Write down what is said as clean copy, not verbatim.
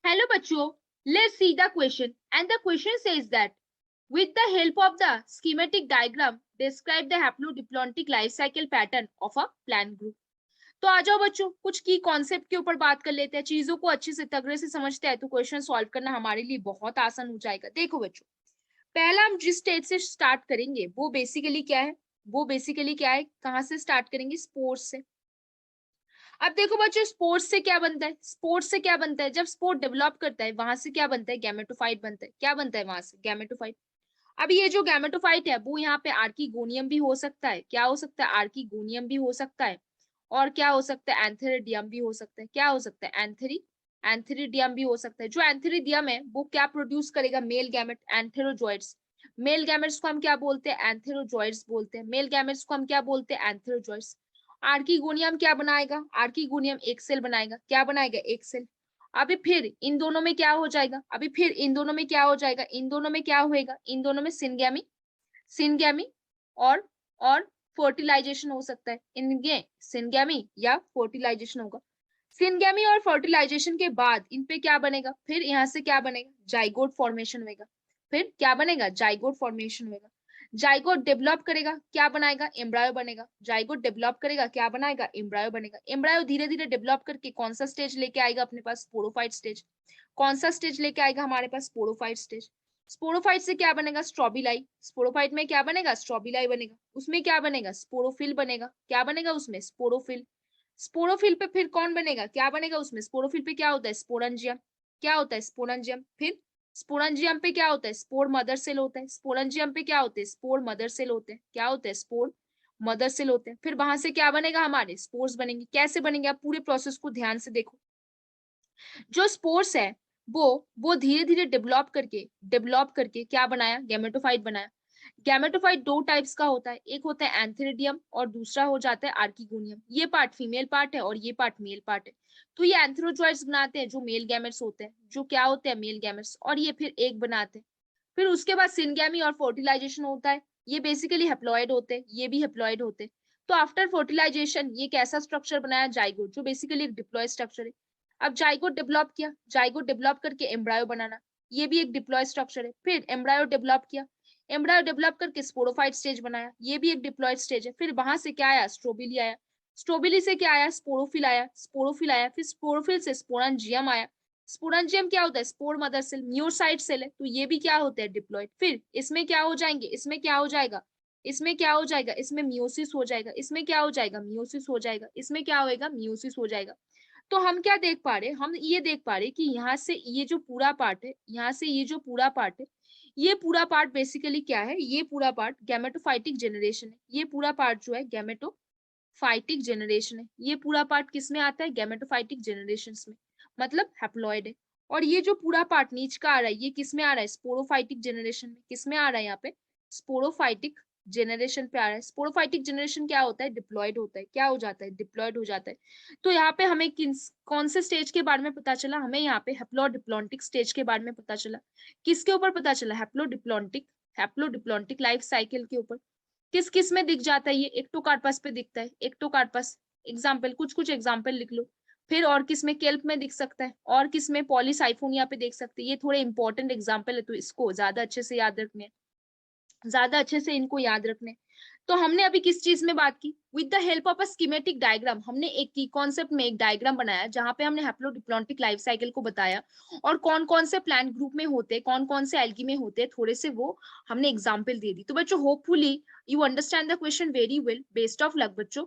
Hello bachcho, let's see the question and the question says that with the help of the schematic diagram describe the haplodiploidic life cycle pattern of a plant group। तो आ जाओ बच्चों कुछ की concept के ऊपर बात कर लेते हैं, चीजों को अच्छे से तगड़े से समझते हैं तो क्वेश्चन सॉल्व करना हमारे लिए बहुत आसान हो जाएगा। देखो बच्चों, पहला हम जिस स्टेज से स्टार्ट करेंगे वो बेसिकली क्या है, कहाँ से स्टार्ट करेंगे, स्पोर्स से। अब देखो बच्चों, स्पोर्ट्स से क्या बनता है, जब स्पोर्ट डेवलप करता है वहां से क्या बनता है, गैमेटोफाइट बनता है। क्या बनता है वहां से, गैमेटोफाइट। अब ये जो गैमेटोफाइट है वो यहाँ पे आर्किगोनियम भी हो सकता है। क्या हो सकता है, आर्किगोनियम भी हो सकता है। और क्या हो सकता है, एंथेरिडियम भी हो सकता है। क्या हो सकता है, एंथेरिडियम भी हो सकता है। जो एंथेरिडियम है वो क्या प्रोड्यूस करेगा, male gamete, antherozoids. Male gametes को हम क्या बोलते हैं, एंथेरोजॉइड्स बोलते हैं। मेल गैमेट्स को हम क्या बोलते हैं, एंथेरोजॉइड्स। आर्किगोनियम क्या बनाएगा, आर्किगोनियम एक सेल बनाएगा। क्या बनाएगा, एक सेल। अभी फिर इन दोनों में क्या हो जाएगा, इन दोनों में क्या होएगा, इन दोनों में सिनगैमी, सिनगैमी और फर्टिलाइजेशन हो सकता है। इनके सिनगैमी या फर्टिलाइजेशन होगा। सिनगैमी और फर्टिलाइजेशन के बाद इन पे क्या बनेगा, फिर यहाँ से क्या बनेगा, जाइगोट फॉर्मेशन होगा। फिर क्या बनेगा, जाइगोट फॉर्मेशन होगा। जाइगोट डेवलप करेगा, क्या बनाएगा, एम्ब्रायो बनेगा। जाइगोट डेवलप करेगा, क्या बनाएगा, एम्ब्रायो बनेगा। एम्ब्रायो धीरे धीरे डेवलप करके कौन सा स्टेज लेके आएगा अपने पास, स्पोरोफाइट स्टेज। कौन सा स्टेज लेके आएगा हमारे पास, स्पोरोफाइट स्टेज। स्पोरोफाइट से क्या बनेगा, स्ट्रोबिलाई। स्पोरोफाइट में क्या बनेगा, स्ट्रोबिलाई बनेगा। उसमें क्या बनेगा, स्पोरोफिल बनेगा। क्या बनेगा उसमें, स्पोरोफिल। स्पोरोफिल पे फिर कौन बनेगा, क्या बनेगा उसमें, स्पोरोफिल पे क्या होता है, स्पोरेंजियम। क्या होता है, स्पोरेंजियम। फिर स्पोरेंजियम पे क्या होता है, स्पोर मदर सेल होता है। स्पोरेंजियम पे क्या होते हैं, स्पोर मदर सेल होते हैं। क्या होते हैं, स्पोर मदर सेल होते हैं। फिर वहां से क्या बनेगा, हमारे स्पोर्स बनेंगे। कैसे बनेंगे, आप पूरे प्रोसेस को ध्यान से देखो। जो स्पोर्स है वो धीरे धीरे डेवलप करके क्या बनाया, गैमेटोफाइट बनाया। गैमेटोफाइट दो टाइप्स का होता है, एक होता है एंथेरिडियम और दूसरा हो जाता है आर्किगोनियम। ये पार्ट फीमेल पार्ट है और ये पार्ट मेल पार्ट है। तो ये एंथेरोजॉइड्स बनाते हैं जो मेल गैमेट्स होते हैं, जो क्या होते हैं, मेल गैमेट्स, और ये फिर एक बनाते हैं। फिर उसके बाद सिनगैमी और फर्टिलाइजेशन होता है। ये बेसिकली हेप्लॉइड होते हैं, ये भी हेप्लॉइड होते हैं। तो आफ्टर फर्टिलाइजेशन ये कैसा स्ट्रक्चर बनाया, जाइगोट, जो बेसिकली एक डिप्लॉयड स्ट्रक्चर है। अब जाइगोट डेवलप किया, जाइगोट डेवलप करके एम्ब्रायो बनाना, ये भी एक डिप्लॉयड स्ट्रक्चर है। फिर एम्ब्रायो डेवलप किया, एम्ब्रायो डेवलप करके स्पोरोफाइट स्टेज बनाया, ये भी एक डिप्लॉयड स्टेज है। फिर वहां से क्या आया, स्ट्रोबिली आया। स्ट्रोबिली से क्या आया, स्पोरोफिल आया। फिर स्पोरोफिल से स्पोरेंजियम आया। स्पोरेंजियम क्या होता है, spore mother cell, meiocyte cell है, तो ये भी क्या होता है, डिप्लॉयड। फिर इसमें क्या हो जाएंगे, इसमें क्या हो जाएगा, इसमें मियोसिस हो जाएगा। इसमें क्या हो जाएगा, मियोसिस हो जाएगा। इसमें क्या होएगा, मियोसिस हो जाएगा। तो हम क्या देख पा रहे, हम ये देख पा रहे कि यहाँ से ये जो पूरा पार्ट है, ये पूरा पार्ट बेसिकली क्या है, ये पूरा पार्ट गैमेटोफाइटिक जनरेशन है। ये पूरा पार्ट जो है गैमेटोफाइटिक जनरेशन है। ये पूरा पार्ट किस में आता है, गैमेटोफाइटिक जनरेशन में, मतलब हैप्लॉइड है। और ये जो पूरा पार्ट नीच का आ रहा है, ये किस में आ रहा है, स्पोरोफाइटिक जनरेशन में। किस में आ रहा है यहाँ पे, स्पोरोफाइटिक जनरेशन पे आ रहा है। स्पोरोफाइटिक जनरेशन क्या होता है, डिप्लॉयड होता है। क्या हो जाता है, डिप्लॉयड हो जाता है। तो यहाँ पे हमें कौन से स्टेज के बारे में पता चला, हमें यहाँ पे हैप्लोडिप्लॉन्टिक स्टेज के बारे में पता चला। किसके ऊपर पता चला, हैप्लोडिप्लॉन्टिक लाइफ साइकिल के ऊपर। किस किस में दिख जाता है ये, एक्टोकार्पस पे दिखता है, एक्टोकार्पस। एग्जाम्पल, कुछ कुछ एग्जाम्पल लिख लो। फिर और किस में, केल्प में दिख सकता है, और किस में, पॉलीसाइफोनिया पे देख सकते हैं। ये थोड़े इंपॉर्टेंट एग्जाम्पल है तो इसको ज्यादा अच्छे से याद रखने, ज्यादा अच्छे से इनको याद रखने। तो हमने अभी किस चीज में बात की, with the help of a schematic diagram, हमने एक की कॉन्सेप्ट में एक डायग्राम बनाया जहां पे हमने हैप्लोडिप्लॉन्टिक लाइफ साइकिल को बताया और कौन कौन से प्लांट ग्रुप में होते, कौन कौन से एल्गी में होते, थोड़े से वो हमने एग्जाम्पल दे दी। तो बच्चों hopefully you understand the question very well. Best of luck बच्चों।